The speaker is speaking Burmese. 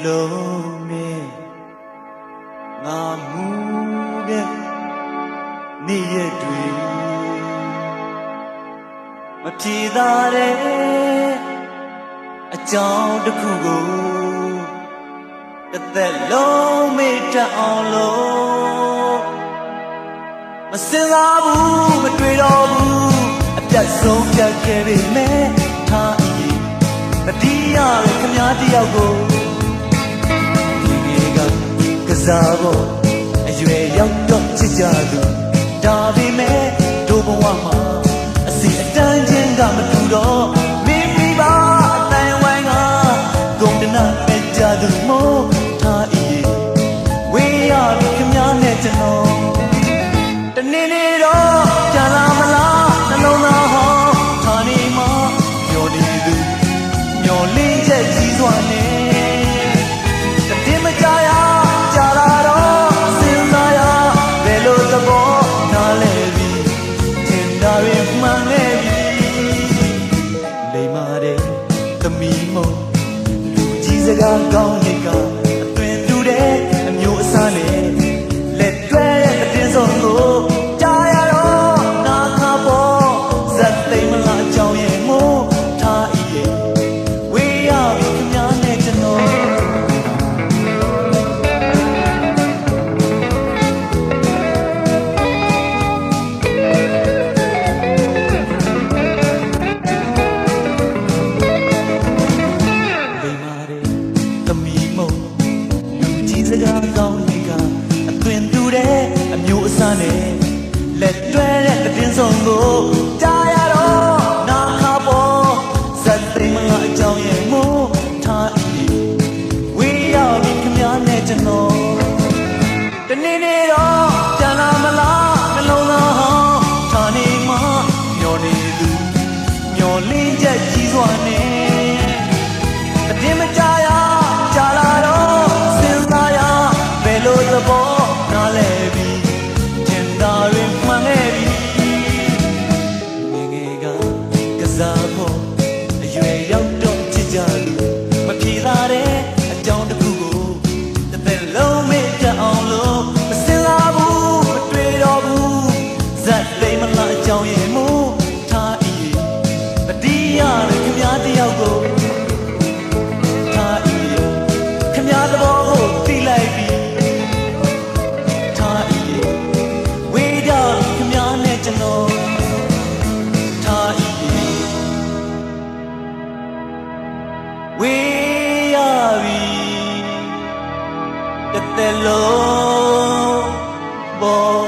လုံးနဲ့ငါမူတဲ့နေ့ရက်တွေမဖြေသာတဲ့အကြောင်းတစ်ခုကိုတစ်သက်လုံးမေ့တတ်အောင်လို့မစင်စားဘူးမတွေ့တော့ဘူးအပြတ်ဆုံးပြတ်ခဲ့ပေမဲ့ထားအရင်တတိယရဲ့ခမားတယောက်ကိုဒီနေ့ကစားဖို့အရွယ်ရောက်တော့ချစ်ကြသူဒါပေမဲ့တို့ဘဝမှာအစီအတန်းချင်းကမတူတော့မိမိပါအတိုင်းဝိုင်းကဂုံတနာပဲကြသူမို့ထားအရင်ဝေးရပြီခမားနဲ့ကျွန်တော်တနေ့နေ့တော့ကြာလာမလားနှလုံးသားဟောထားနေမှာမျောနေသူမျောလင်းချက်ကြီးစွာနဲ့တည်မကြရကြာလာတော့စဉ်းစားရဘယ်လိုသဘောနားလဲပြီထင်တာတွေမှန်ခဲ့ပြီလိမ္မာတဲ့သမီးမို့လူကြီးစကားကောင်းနေကအသွင်တူတဲ့အမျိုးအစားနဲ့လက်တွဲတဲ့တင်းစုံကိုစကားကောင်းတွေကအသွင်တူတဲ့အမျိုးအစားနဲ့လက်တွဲတဲ့တင်းစုံကိုကြားရတော့နာခါပေါ်ဇက်သိမ်းမလားအကြောင်းရဲ့မို့ထားအီဝေးရောက်ပြီခမားနဲ့ကျွန်တော်တနေ့နေ့တော့ပြန်လာမလားနှလုံးသားဟောင်းထားနေမှာမျောနေသူမျောလင်းချက်ကြီးစွာနဲ့တည်မကြရကြာလာတော့သဘောနားလဲပြီထင်တာတွေမှန်ခဲ့ပြီငယ်ကစားဖို့အရွယ်ရောက်တော့ချစ်ကြလို့မဖြေသာတဲ့အကြောင်းတစ်ခုကိုတစ်သက်လုံးမေ့တတ်အောင်လို့မစင်လာဘူးမတွေ့တော့ဘူးဇက်သိမ်းမလားအကြောင်းရဲ့မို့ထားအီတတိယနဲ့ခမားတယောက်ကိုထားအီခမားသဘောကိုသိလိုက်ပြီဝေးရပြီတစ်သက်လုံးပေါ်